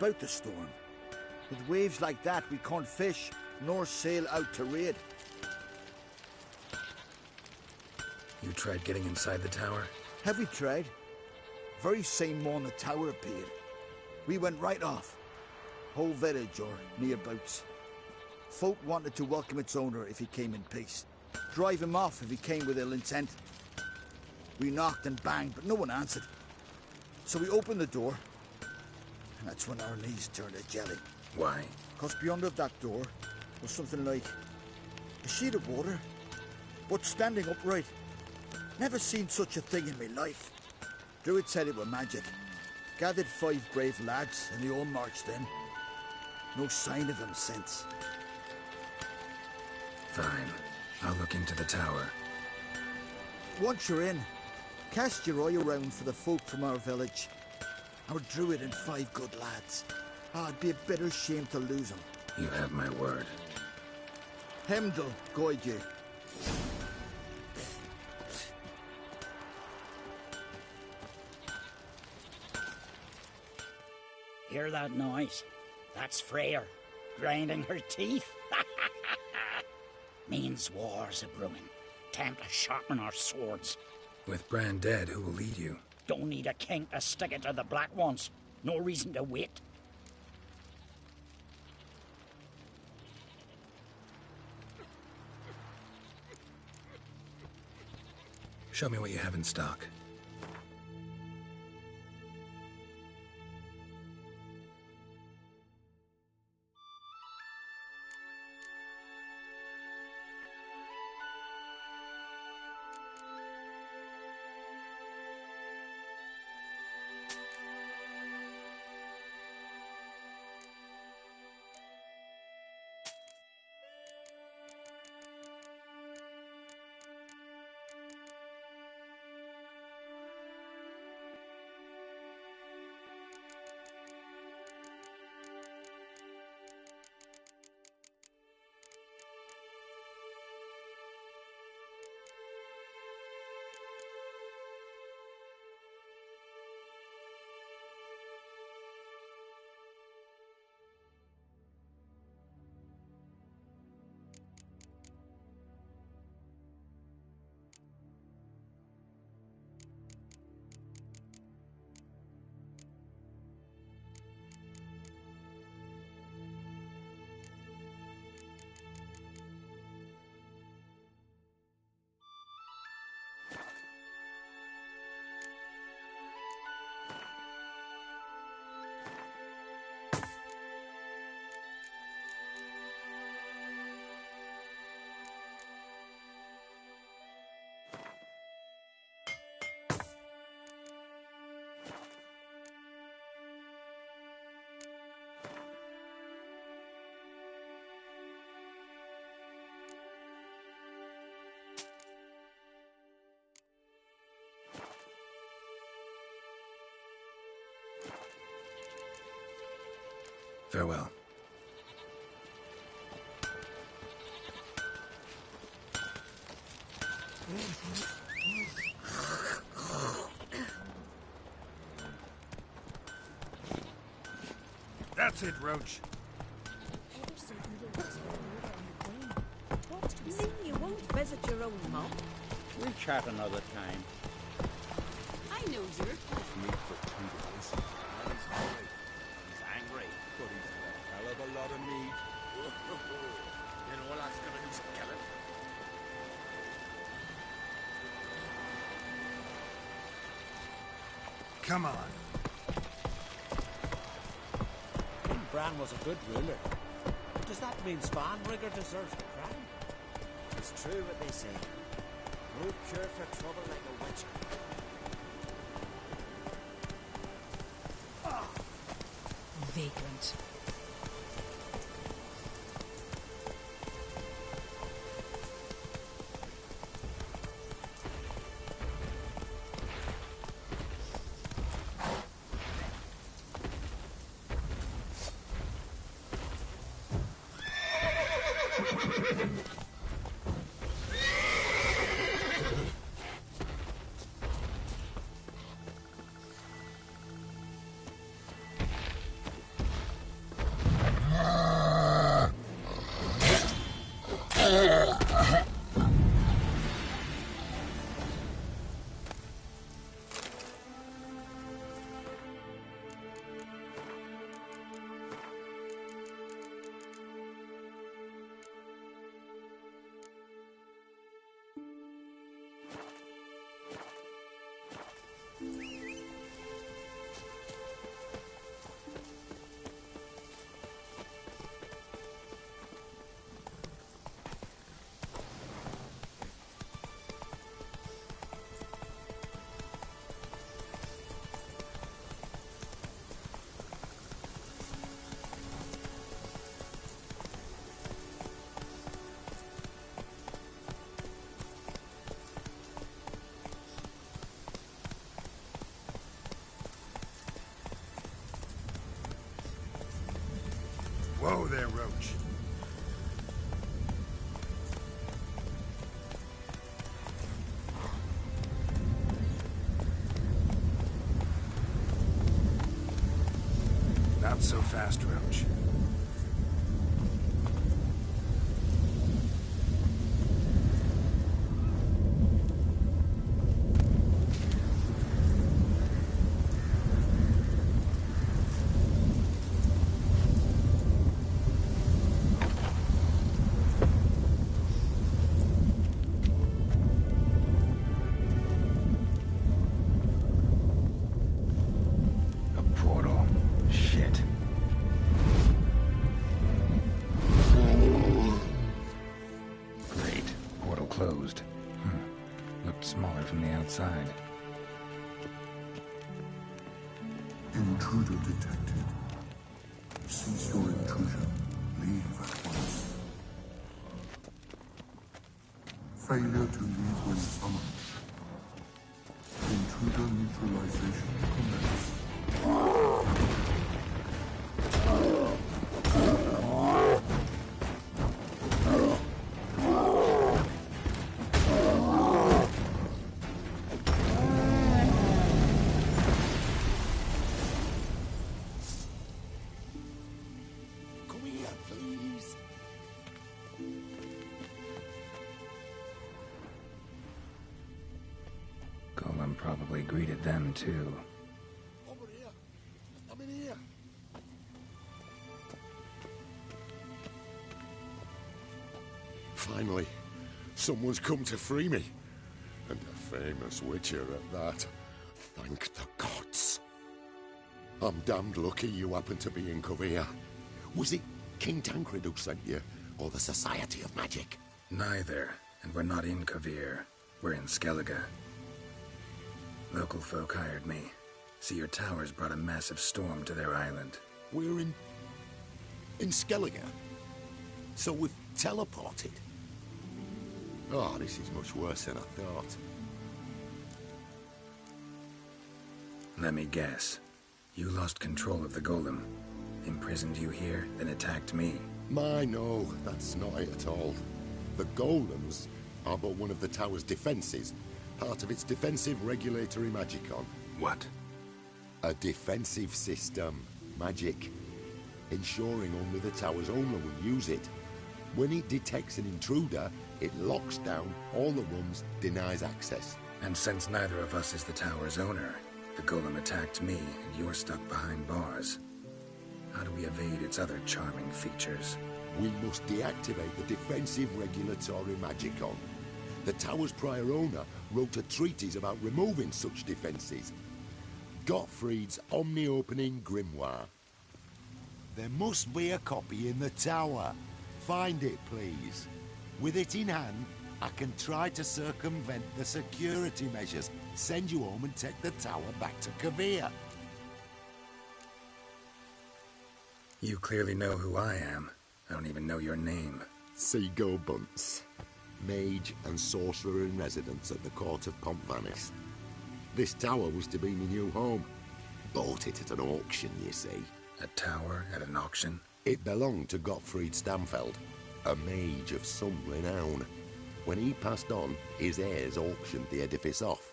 about the storm. With waves like that, we can't fish nor sail out to raid. You tried getting inside the tower? Have we tried? Very same morning the tower appeared. We went right off. Whole village or nearabouts. Folk wanted to welcome its owner if he came in peace. Drive him off if he came with ill intent. We knocked and banged, but no one answered. So we opened the door, and that's when our knees turned to jelly. Why? Because beyond of that door was something like a sheet of water, but standing upright. Never seen such a thing in my life. Druid said it were magic. Gathered 5 brave lads, and they all marched in. No sign of him since. Fine. I'll look into the tower. Once you're in, cast your eye around for the folk from our village. Our druid and 5 good lads. It'd be a bitter shame to lose them. You have my word. Hemdall guide you. Hear that noise? That's Freyr, grinding her teeth. Means war's a brewing. Time to sharpen our swords. With Bran dead, who will lead you? Don't need a king to stick it to the Black Ones. No reason to wait. Show me what you have in stock. Farewell. That's it, Roach. You mean you won't visit your own mum? We'll chat another time. I know you're... Meat for 2 days. He's hungry. He's angry. But he's had a hell of a lot of meat. You know what that's gonna do, skeleton? Come on. King Bran was a good ruler. Does that mean Svanrigger deserves the crown? It's true what they say. No cure for trouble like a witcher. Vagrant. Whoa there, Roach. Not so fast, Roach. Closed. Looked smaller from the outside. Intruder detected. Cease your intrusion. Leave at once. Failure to leave when summoned. Intruder neutralization commenced. Golem probably greeted them too. Over here. I'm in here. Finally, someone's come to free me. And a famous witcher at that. Thank the gods. I'm damned lucky you happen to be in Kovir. Was it King Tancred who sent you, or the Society of Magic? Neither, and we're not in Kovir. We're in Skellige. Local folk hired me. See, your towers brought a massive storm to their island. We're in Skellige? So we've teleported? Oh, this is much worse than I thought. Let me guess. You lost control of the golem. Imprisoned you here, then attacked me. No, that's not it at all. The golems are but one of the tower's defenses, part of its defensive regulatory magicon. What? A defensive system. Magic. Ensuring only the tower's owner will use it. When it detects an intruder, it locks down all the rooms, denies access. And since neither of us is the tower's owner, the golem attacked me, and you're stuck behind bars. How do we evade its other charming features? We must deactivate the defensive regulatory magicon. The tower's prior owner wrote a treatise about removing such defenses. Gottfried's omni-opening grimoire. There must be a copy in the tower. Find it, please. With it in hand, I can try to circumvent the security measures, send you home and take the tower back to Kovir. You clearly know who I am. I don't even know your name. Seagull Bunce. Mage and sorcerer in residence at the court of Pompvanis. This tower was to be my new home. Bought it at an auction, you see. A tower at an auction? It belonged to Gottfried Stamfeld, a mage of some renown. When he passed on, his heirs auctioned the edifice off.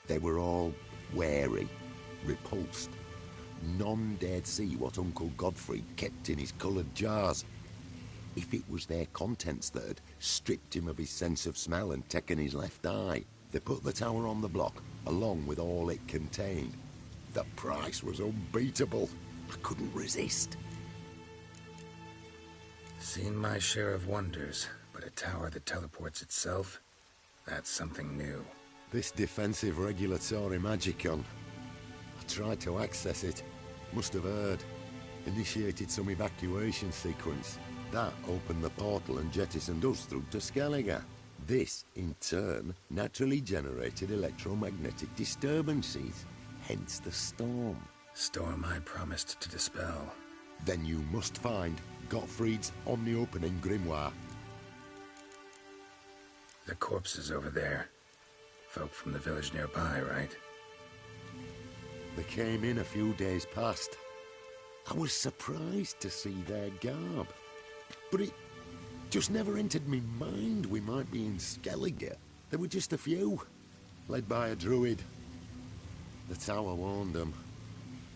They were all wary, repulsed. None dared see what Uncle Godfrey kept in his coloured jars. If it was their contents that had stripped him of his sense of smell and taken his left eye, they put the tower on the block, along with all it contained. The price was unbeatable. I couldn't resist. Seen my share of wonders, but a tower that teleports itself? That's something new. This defensive regulatory magicon. I tried to access it. Must have heard. Initiated some evacuation sequence. That opened the portal and jettisoned us through to Skellige. This, in turn, naturally generated electromagnetic disturbances. Hence the storm. Storm I promised to dispel. Then you must find Gottfried's omni-opening grimoire. The corpses over there. Folk from the village nearby, right? They came in a few days past. I was surprised to see their garb. But it just never entered me mind we might be in Skellige. There were just a few, led by a druid. The tower warned them.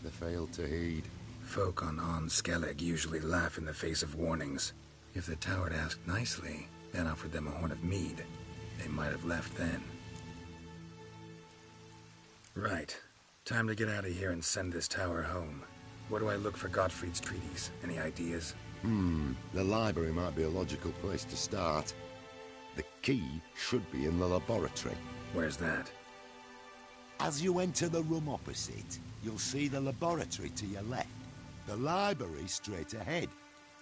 They failed to heed. Folk on Skellig usually laugh in the face of warnings. If the tower had asked nicely, then offered them a horn of mead, they might have left then. Right. Time to get out of here and send this tower home. Where do I look for Gottfried's treatise? Any ideas? The library might be a logical place to start. The key should be in the laboratory. Where's that? As you enter the room opposite, you'll see the laboratory to your left. The library straight ahead.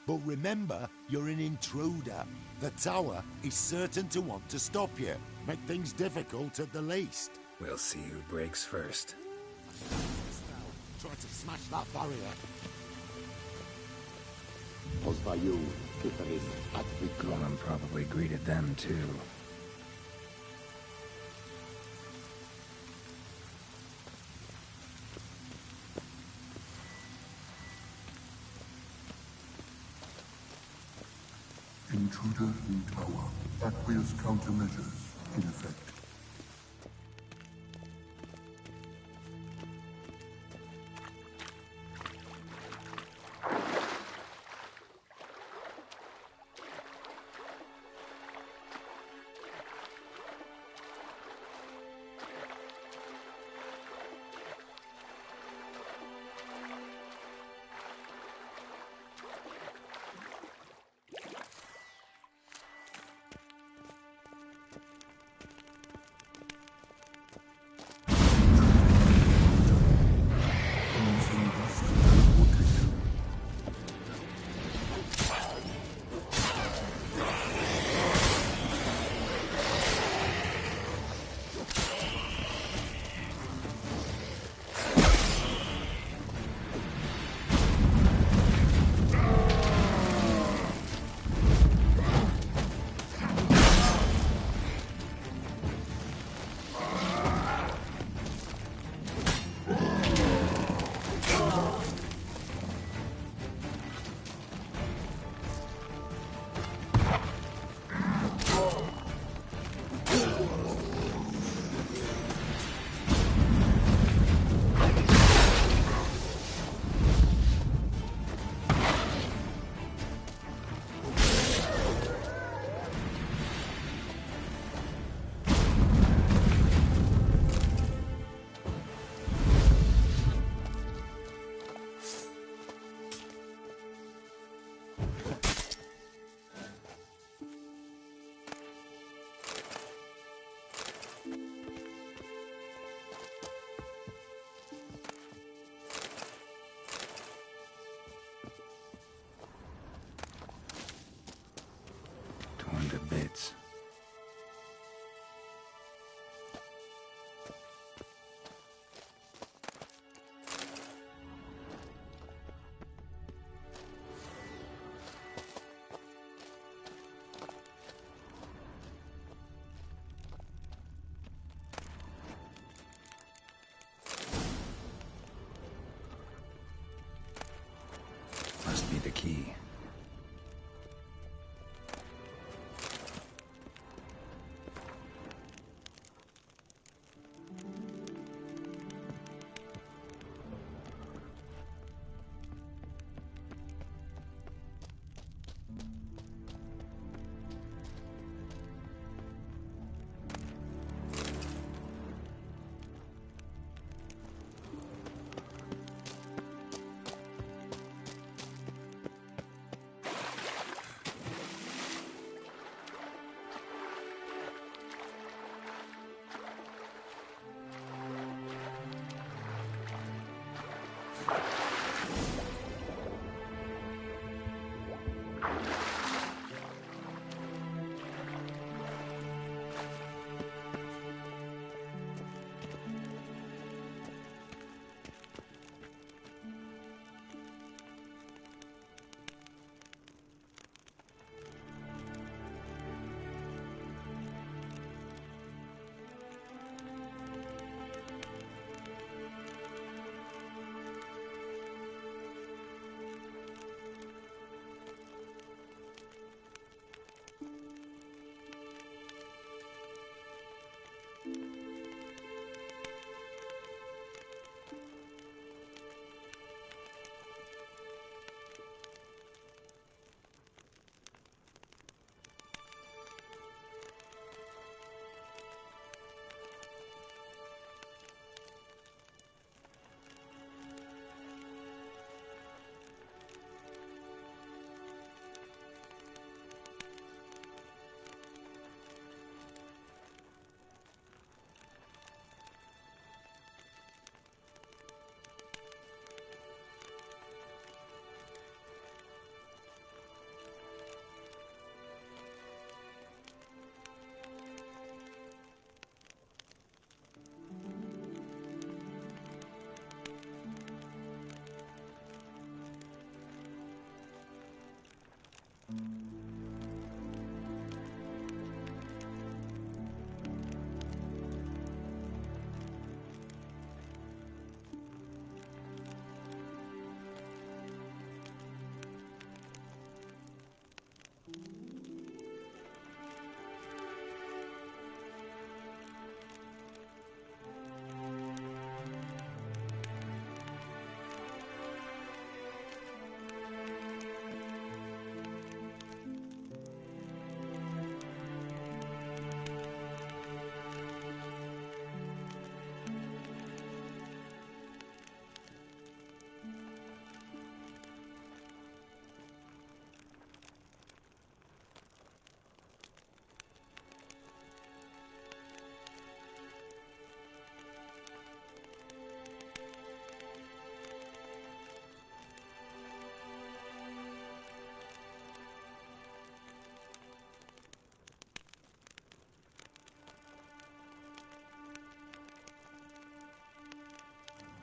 But remember, you're an intruder. The tower is certain to want to stop you. Make things difficult at the least. We'll see who breaks first. Try to smash that barrier. Pozvayu, Kitharis, Advikla. Golem probably greeted them too. Intruder in tower. Aqueous countermeasures in effect. Torn to bits. Must be the key.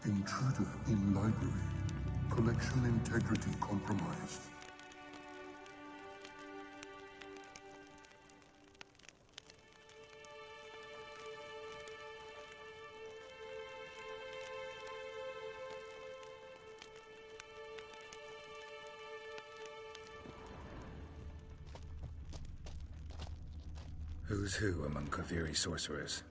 Intruder in library. Collection integrity compromised. Who's who among Kaviri sorcerers?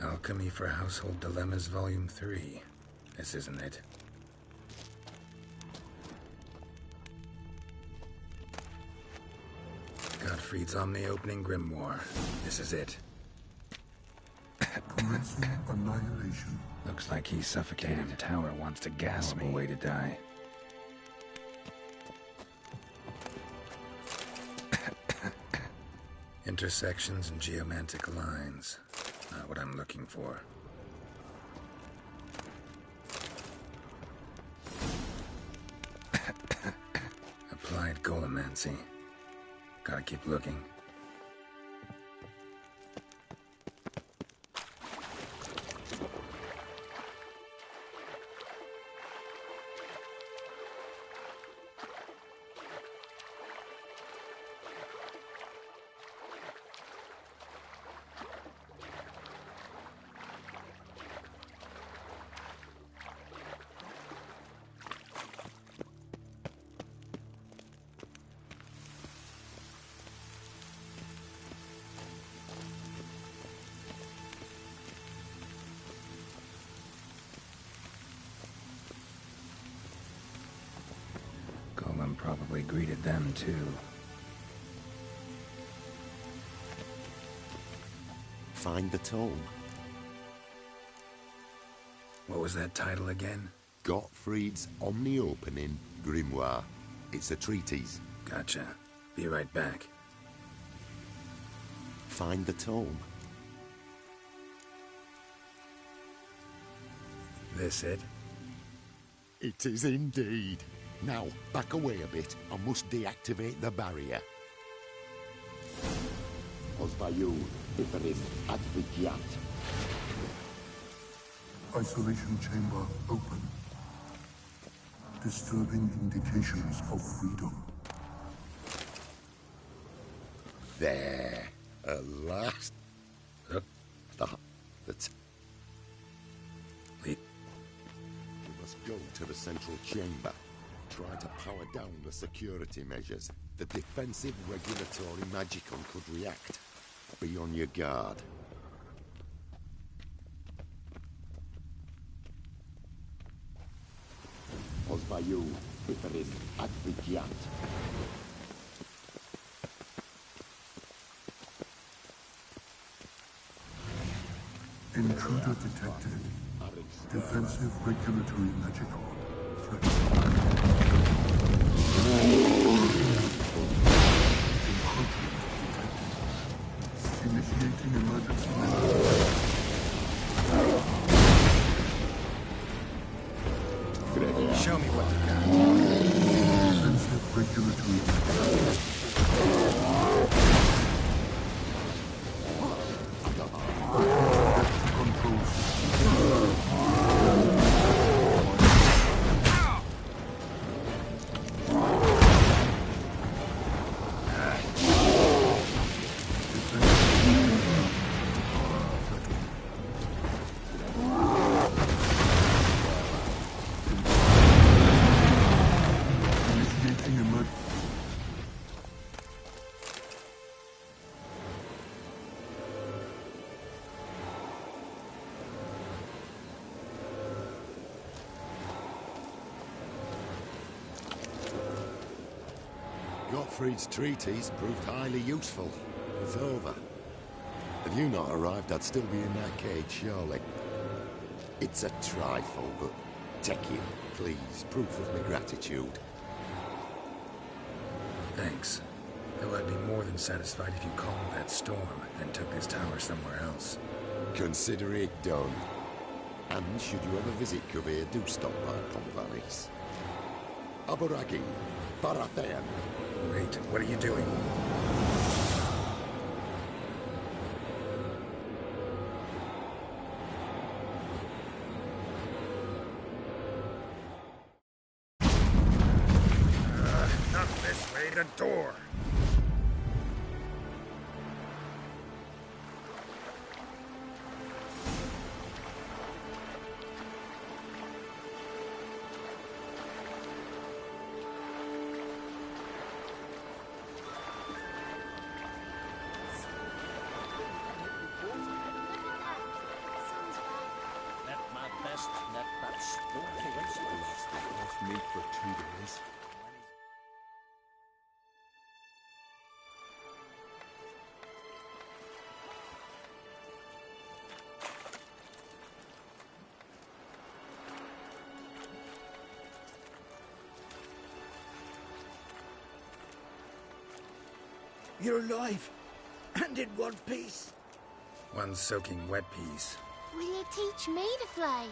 Alchemy for Household Dilemmas, Volume 3. This isn't it. Gottfried's Omni-Opening Grimoire. This is it. Commencing annihilation. Looks like he's suffocated. The tower wants to gas me. Way to die. Intersections and geomantic lines. Not what I'm looking for. Applied golemancy. Gotta keep looking. Probably greeted them too. Find the tome. What was that title again? Gottfried's Omni-Opening Grimoire. It's a treatise. Gotcha. Be right back. Find the tome. This it? It is indeed. Now, back away a bit. I must deactivate the barrier. Pozwaju, Iferis Advigiat. Isolation chamber open. Disturbing indications of freedom. There. At last. Look. That's... We must go to the central chamber. Try to power down the security measures. The defensive regulatory magicon could react. Be on your guard. Pozwaju, Iferis Advigiat. Intruder detected. Defensive regulatory magicon. Threat. Initiating emergency measures. Show me what you got. Defensive regulatory measures. Control system. Gottfried's treatise proved highly useful. It's over. Had you not arrived, I'd still be in that cage, surely. It's a trifle, but take it, please. Proof of my gratitude. Thanks. Though I'd be more than satisfied if you calmed that storm and took this tower somewhere else. Consider it done. And should you ever visit Kavir, do stop by Convalis. Aburagi, Barathan. Wait, what are you doing? Not this way, the door! Off meat for 2 days. You're alive, and in one piece. One soaking wet piece. Will you teach me to fly?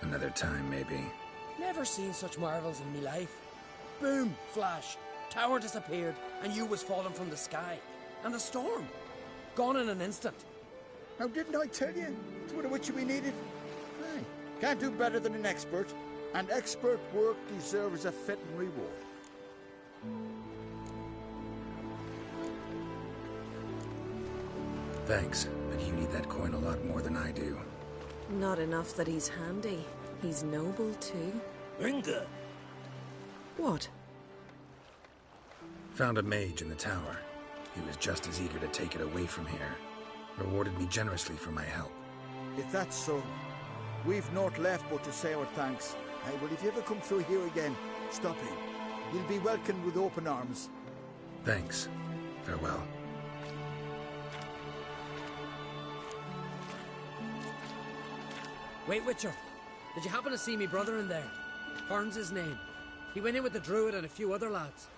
Another time, maybe. Never seen such marvels in me life. Boom, flash, tower disappeared, and you was falling from the sky. And the storm, gone in an instant. Now, didn't I tell you? It's one of which we needed. Aye. Can't do better than an expert, and expert work deserves a fitting reward. Thanks, but you need that coin a lot more than I do. Not enough that he's handy. He's noble too. Inga! What? Found a mage in the tower. He was just as eager to take it away from here. Rewarded me generously for my help. If that's so, we've naught left but to say our thanks. Aye, well, if you ever come through here again, stop in. You'll be welcomed with open arms. Thanks. Farewell. Wait, Witcher. Did you happen to see me brother in there? Horn's his name. He went in with the druid and a few other lads.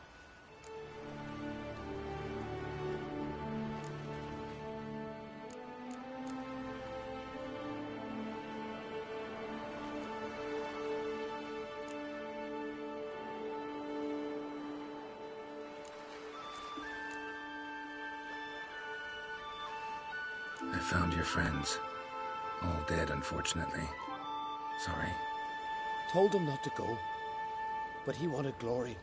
I found your friends. All dead, unfortunately. Sorry. Told him not to go, but he wanted glory.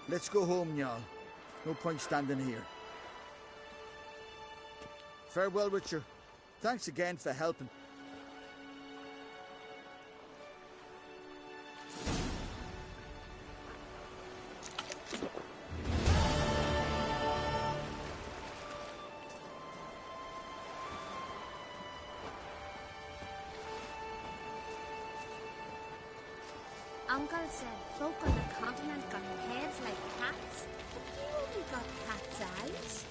Let's go home, Jarl. No point standing here. Farewell, Witcher. Thanks again for helping. Uncle said folk on the continent got heads like cats, but you only got cat's eyes.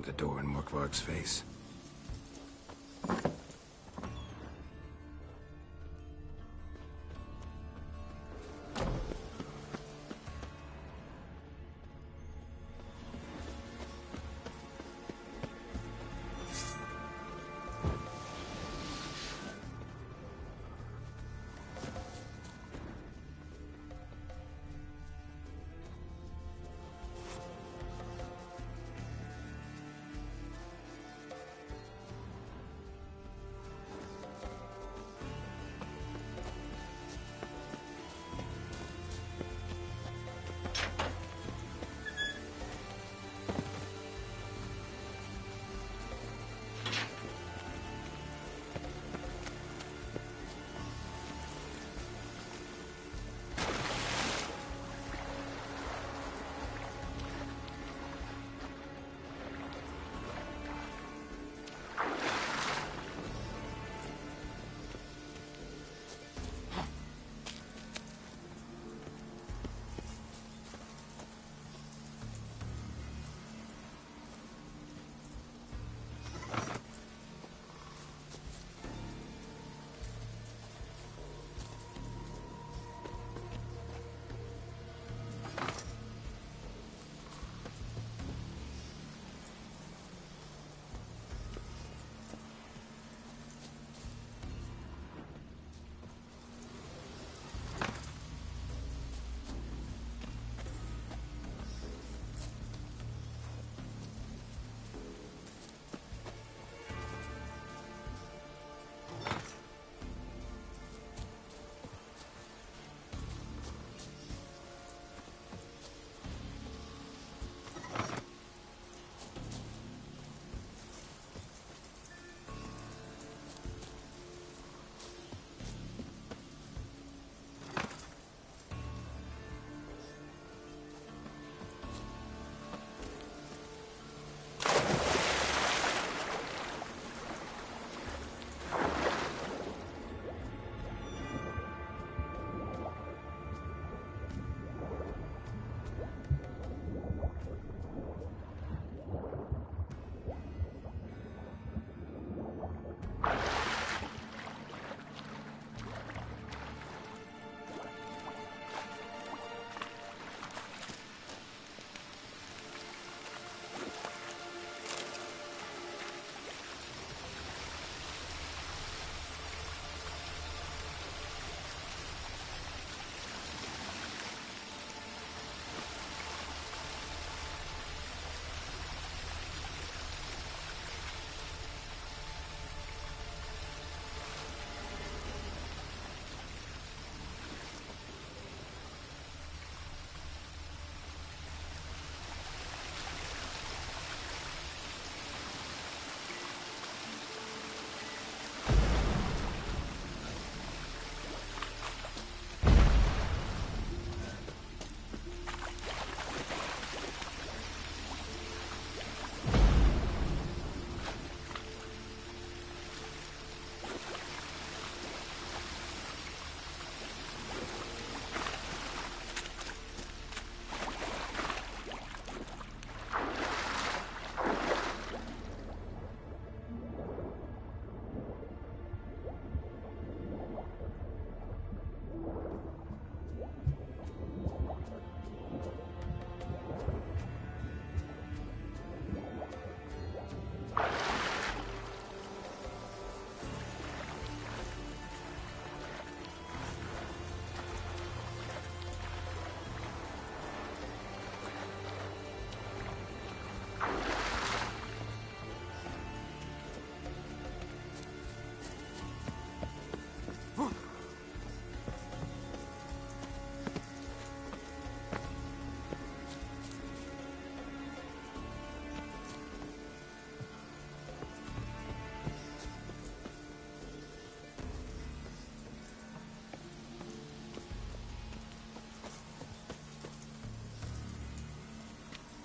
the door in Morkvarg's face.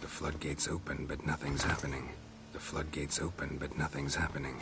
The floodgates open, but nothing's happening. The floodgates open, but nothing's happening.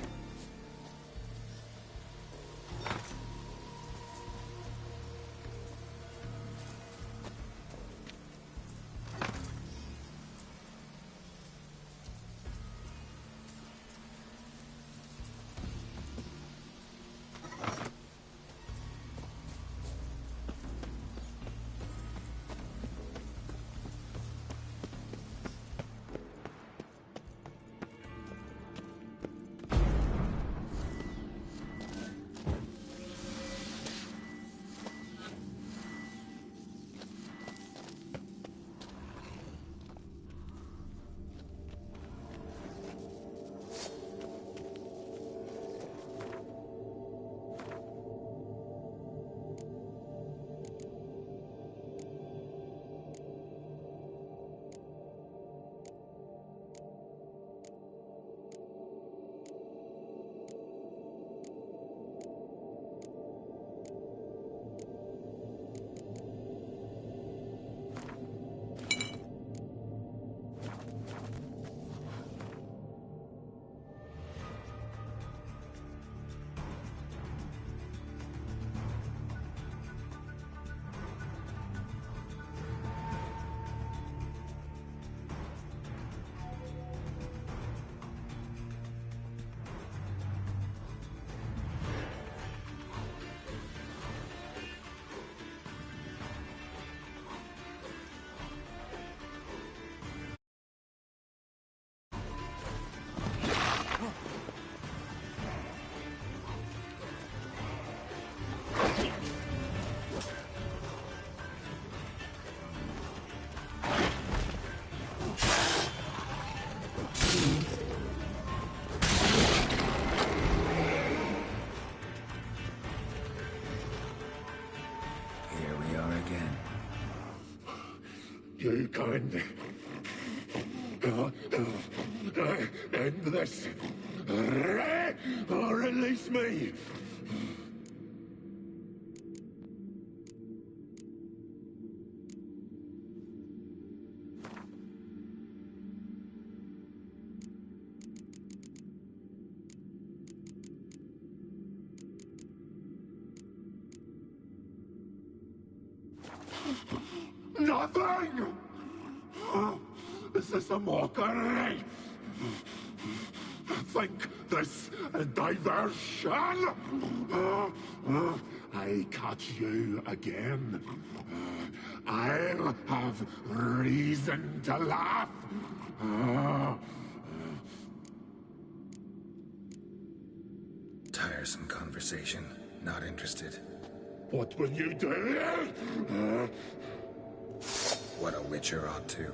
End this. Or release me. Nothing! This is a mockery! Think this a diversion? I catch you again. I'll have reason to laugh. Tiresome conversation. Not interested. What will you do? What a witcher ought to.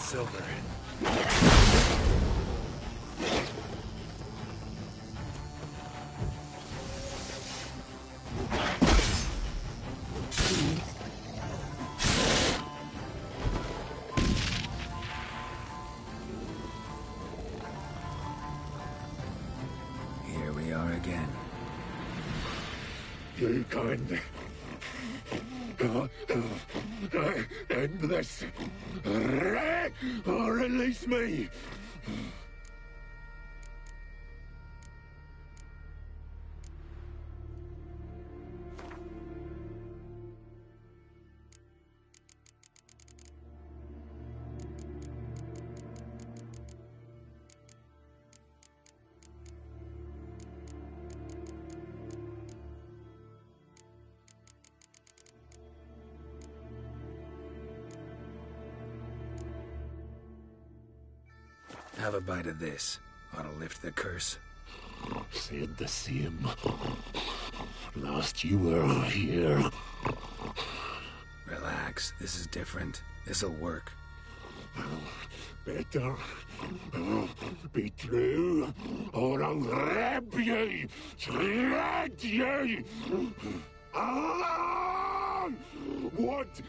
Silver. Here we are again. You can end this, or release me. Have a bite of this. Ought to lift the curse. Said the same. Last you were here. Relax. This is different. This'll work. Better be true, or I'll grab you, shred you. Ah! What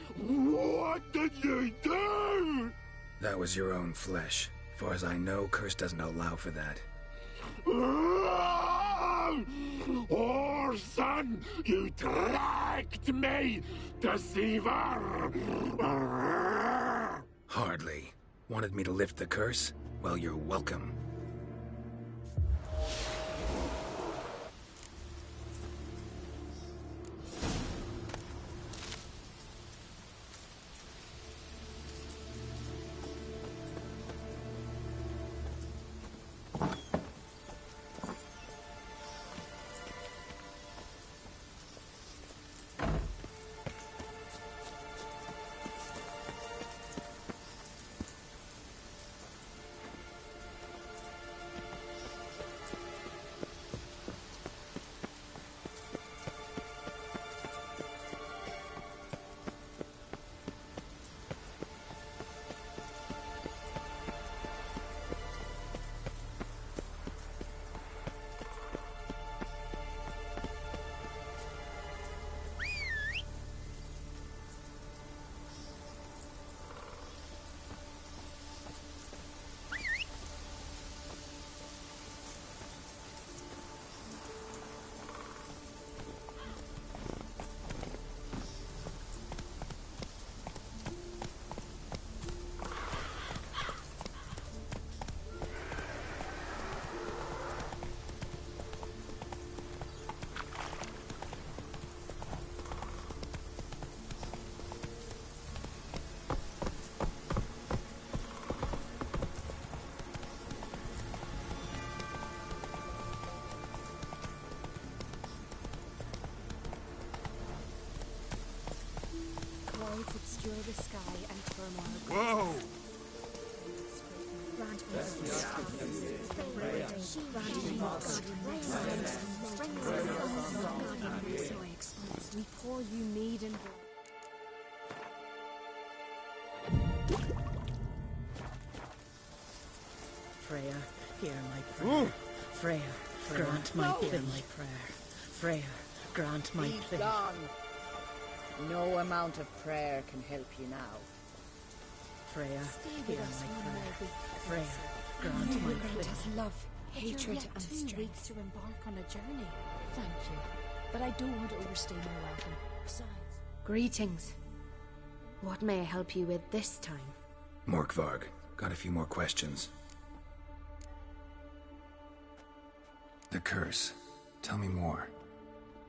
did you do? That was your own flesh. As far as I know, curse doesn't allow for that. Orson, you tracked me, deceiver! Hardly. Wanted me to lift the curse? Well, you're welcome. Clouds obscure the sky and turmoil. Whoa! We pour you mead and bread. Freya, hear my prayer. Freya, grant my plea. My prayer. Freya, grant my plea. Gone. No amount of prayer can help you now. Freya, hear my prayer. Freya, grant my plea. Grant us love, hatred, and strength to embark on a journey. Thank you, but I don't want to overstay my welcome. Besides, greetings. What may I help you with this time? Morkvarg, got a few more questions. The curse. Tell me more.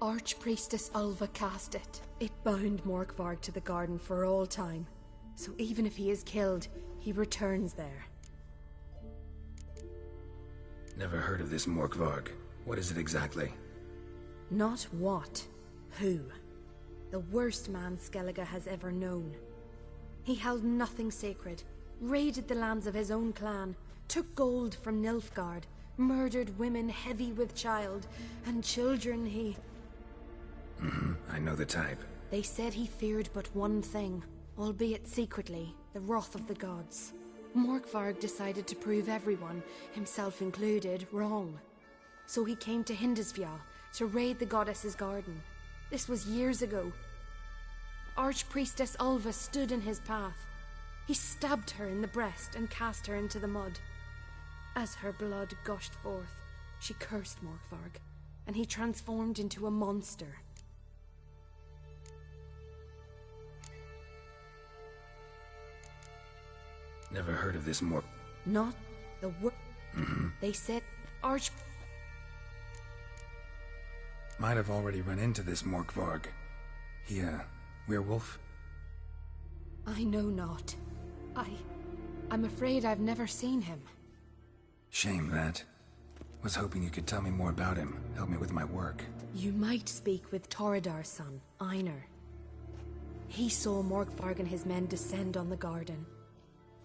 Archpriestess Ulva cast it. It bound Morkvarg to the garden for all time. So even if he is killed, he returns there. Never heard of this Morkvarg. What is it exactly? Not what, who. The worst man Skellige has ever known. He held nothing sacred, raided the lands of his own clan, took gold from Nilfgaard, murdered women heavy with child, and children he... I know the type. They said he feared but one thing, albeit secretly, the wrath of the gods. Morkvarg decided to prove everyone, himself included, wrong. So he came to Hindisfjall to raid the goddess's garden. This was years ago. Archpriestess Ulva stood in his path. He stabbed her in the breast and cast her into the mud. As her blood gushed forth, she cursed Morkvarg, and he transformed into a monster. Never heard of this Not the They said Might have already run into this Morkvarg. He, werewolf? I know not. I'm afraid I've never seen him. Shame that. Was hoping you could tell me more about him, help me with my work. You might speak with Toradar's son, Einar. He saw Morkvarg and his men descend on the garden.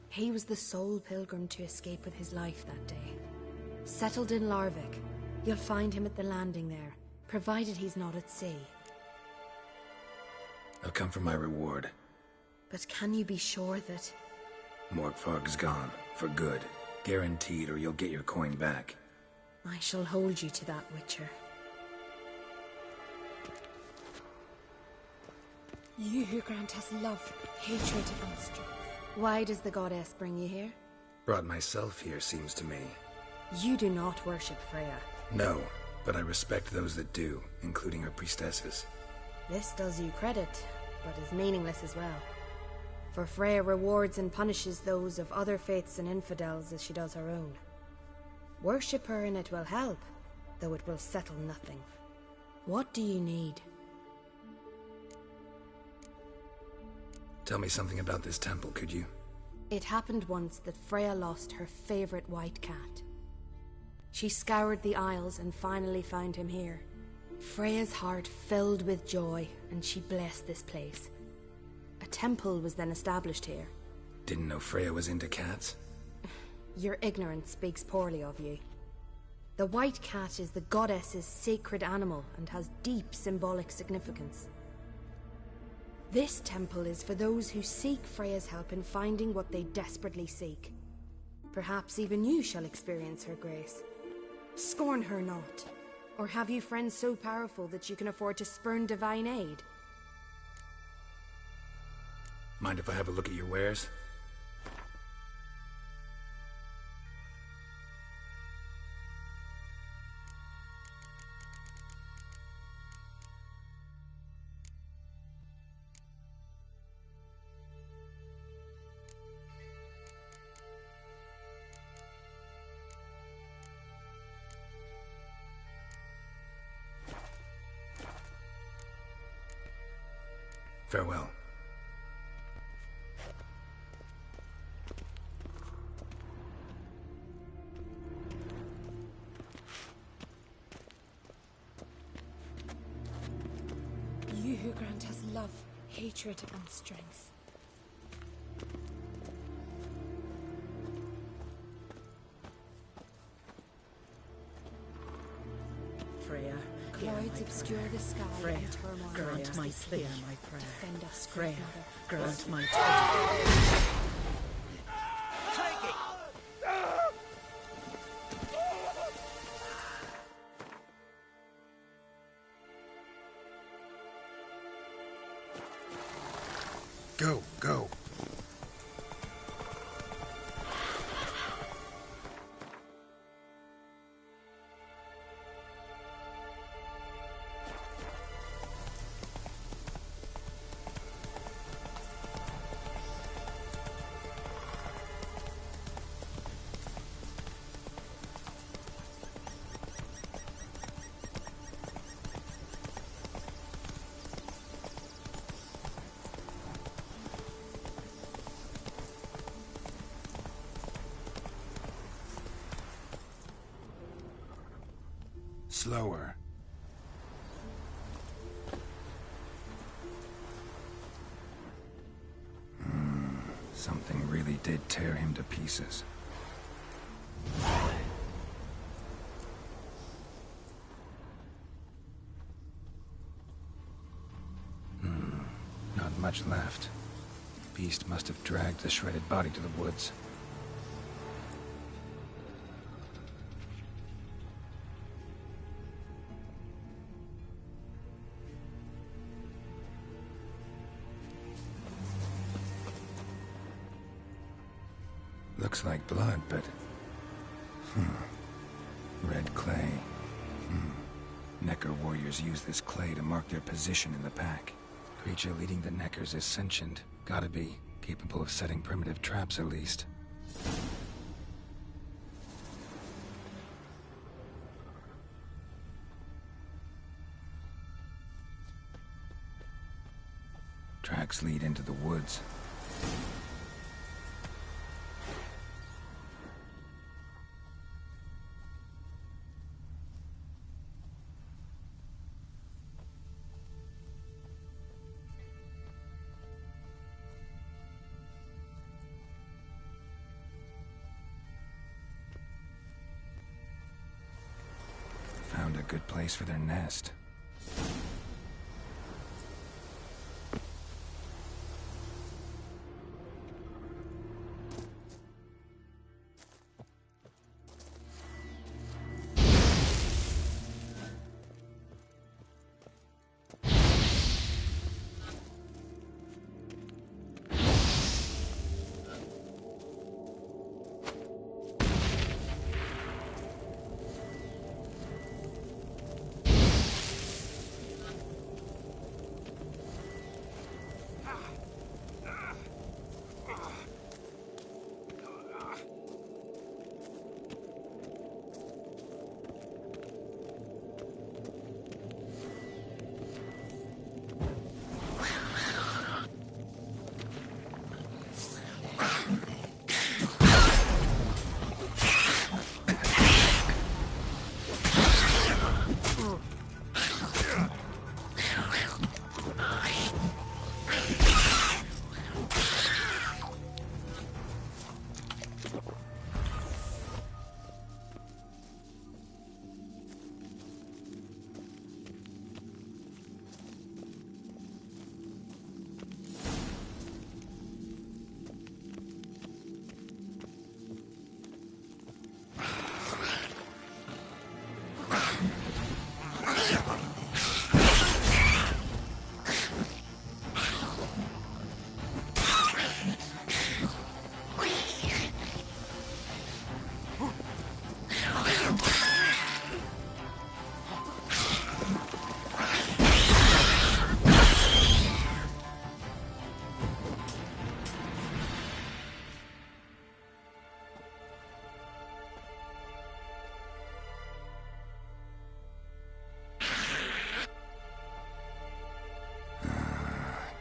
He was the sole pilgrim to escape with his life that day. Settled in Larvik, you'll find him at the landing there, provided he's not at sea. I'll come for my reward. But can you be sure that... Morkvarg's gone, for good. Guaranteed, or you'll get your coin back. I shall hold you to that, Witcher. You who grant us love, hatred, and strength. Why does the goddess bring you here? Brought myself here, seems to me. You do not worship Freya. No, but I respect those that do, including her priestesses. This does you credit, but is meaningless as well. For Freya rewards and punishes those of other faiths and infidels as she does her own. Worship her and it will help, though it will settle nothing. What do you need? Tell me something about this temple, could you? It happened once that Freya lost her favorite white cat. She scoured the Isles and finally found him here. Freya's heart filled with joy, and she blessed this place. A temple was then established here. Didn't know Freya was into cats? Your ignorance speaks poorly of you. The white cat is the goddess's sacred animal and has deep symbolic significance. This temple is for those who seek Freya's help in finding what they desperately seek. Perhaps even you shall experience her grace. Scorn her not. Or have you friends so powerful that you can afford to spurn divine aid? Mind if I have a look at your wares? Farewell. You who grant us love, hatred, and strength. Freya, Clouds obscure the sky Freya, and turmoil grant my the prayer, my prayer. Defend us, Freya, Great Mother. grant my Go, go. Slower. Something really did tear him to pieces. Not much left. Beast must have dragged the shredded body to the woods. Looks like blood, but... Red clay. Necker warriors use this clay to mark their position in the pack. Creature leading the Neckers is sentient. Gotta be. Capable of setting primitive traps, at least. Tracks lead into the woods. Found a good place for their nest.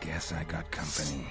Guess I got company.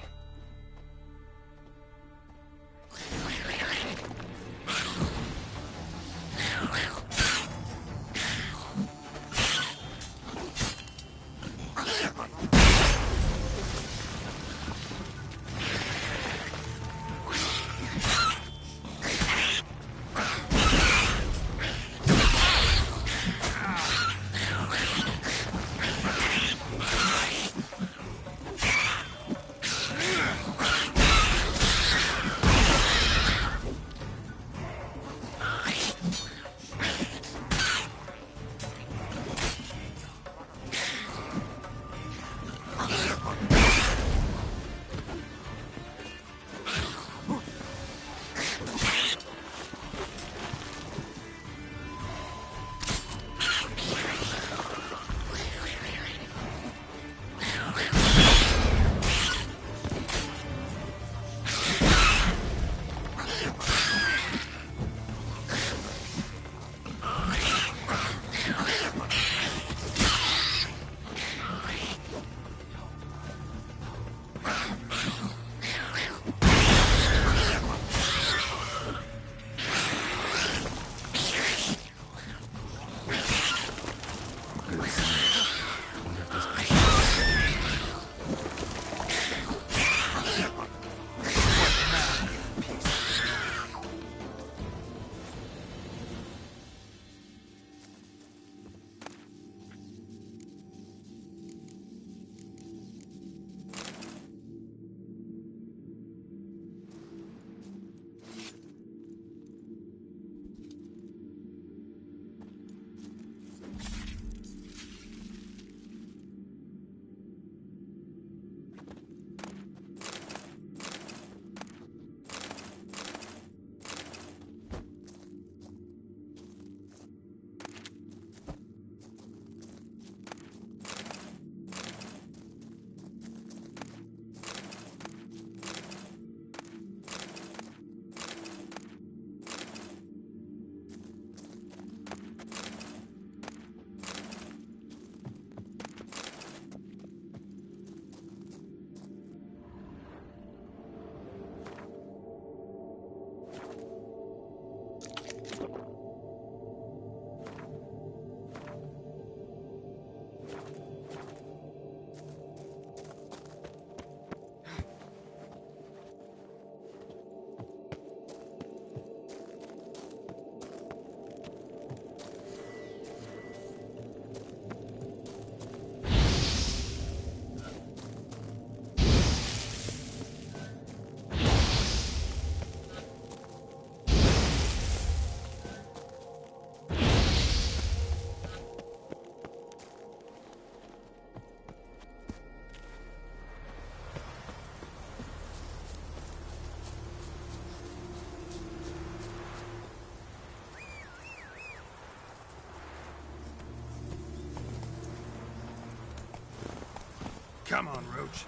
Come on, Roach.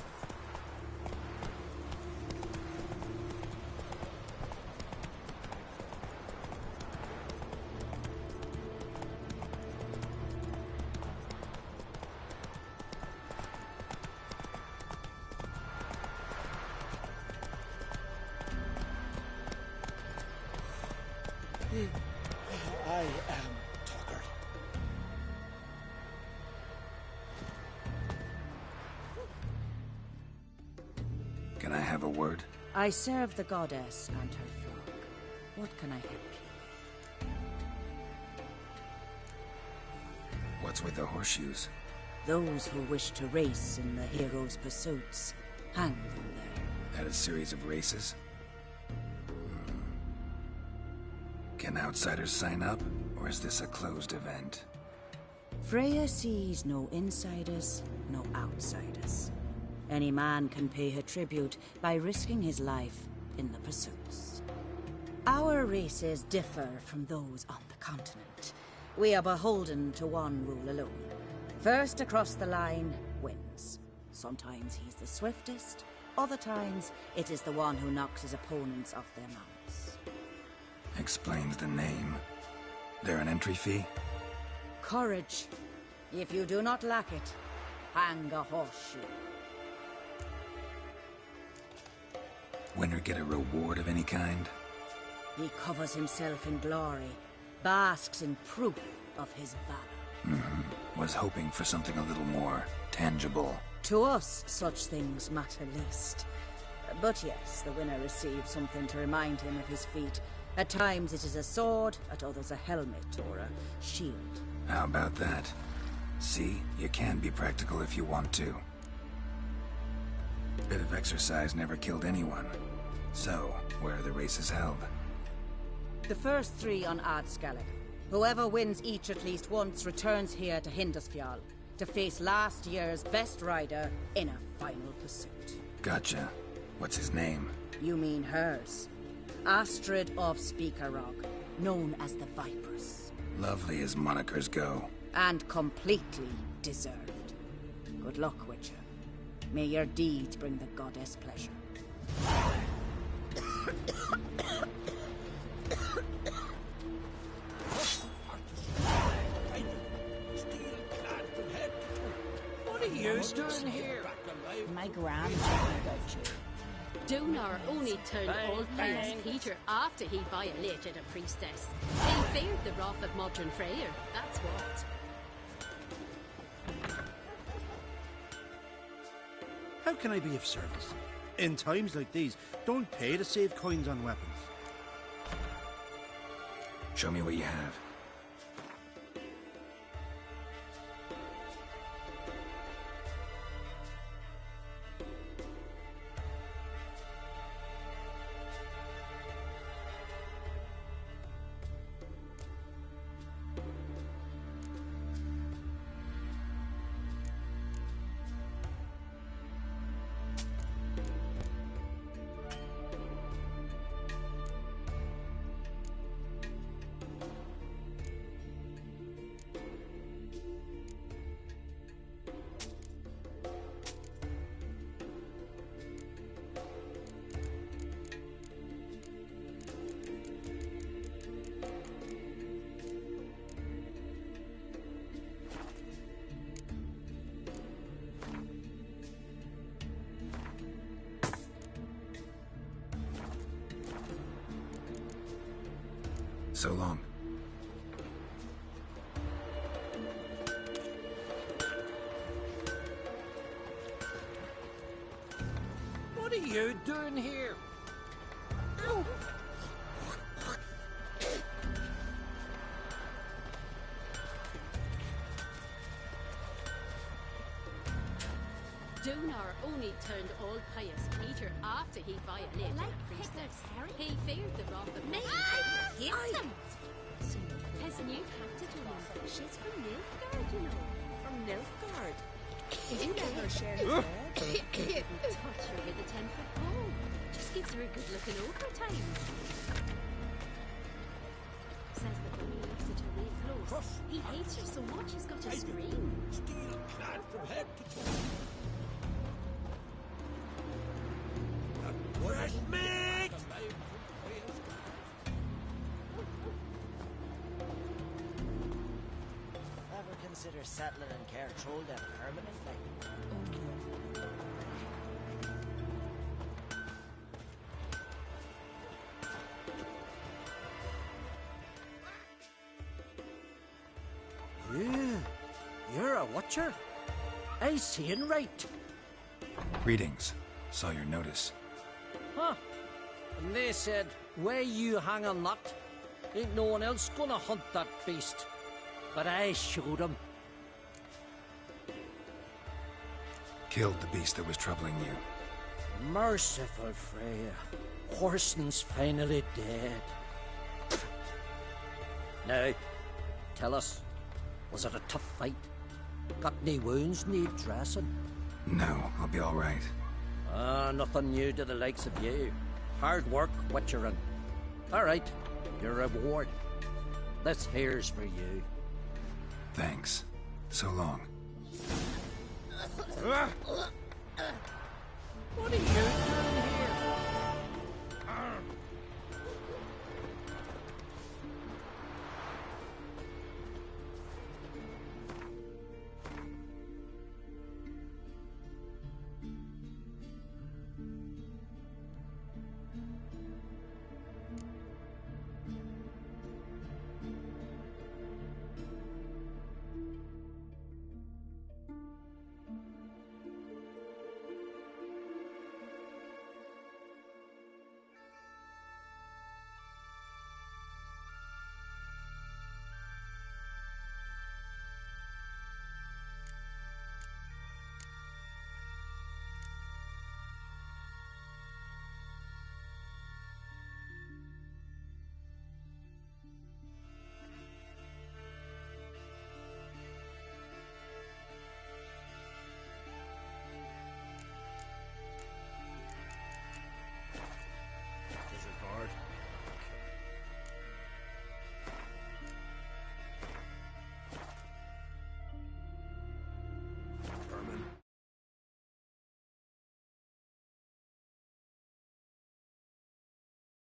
I am Tucker. Can I have a word? I serve the goddess and her flock. What can I help you with? What's with the horseshoes? Those who wish to race in the hero's pursuits, hang them there. At a series of races? Can outsiders sign up, or is this a closed event? Freya sees no insiders, no outsiders. Any man can pay her tribute by risking his life in the pursuits. Our races differ from those on the continent. We are beholden to one rule alone. First across the line wins. Sometimes he's the swiftest, other times it is the one who knocks his opponents off their mounts. Explains the name. There an entry fee? Courage. If you do not lack it, hang a horseshoe. Winner get a reward of any kind? He covers himself in glory, basks in proof of his valor. Was hoping for something a little more tangible. To us, such things matter least. But yes, the winner receives something to remind him of his feat. At times it is a sword, at others a helmet or a shield. How about that? See, you can be practical if you want to. Bit of exercise never killed anyone. So, where are the races held? The first 3 on Adscalec. Whoever wins each at least once returns here to Hindusfjall to face last year's best rider in a final pursuit. Gotcha. What's his name? You mean hers. Astrid of Speakerog, known as the Vipress. Lovely as monikers go. And completely deserved. Good luck, Witcher. May your deeds bring the goddess pleasure. What are you doing here? My grand told me about you. Donar only turned old pious Peter after he violated a priestess. He feared the wrath of modern Freyr, that's what. How can I be of service? In times like these, don't pay to save coins on weapons. Show me what you have. So long. What are you doing here? Ow. Donar only turned old pious Peter after he violated a priestess. He feared the wrath of him. His new captain, she's from Nilfgaard, you know. From Nilfgaard? Did you let her share his bed? Touch her with a 10-foot pole. Just gives her a good looking over at times. Says that when he looks at her real close, he hates her so much he's got to scream. Steel clad from head to toe. consider settling in Cairtrol then permanently? You're a watcher? I seeing right. Greetings. Saw your notice. Huh. And they said, where you hang on that? Ain't no one else gonna hunt that beast. But I showed him. Killed the beast that was troubling you. Merciful Freya. Horson's finally dead. Now, tell us, was it a tough fight? Got any wounds need dressing? No, I'll be all right. Nothing new to the likes of you. Hard work, witcherin'. All right, your reward. This here's for you. Thanks. So long. What are you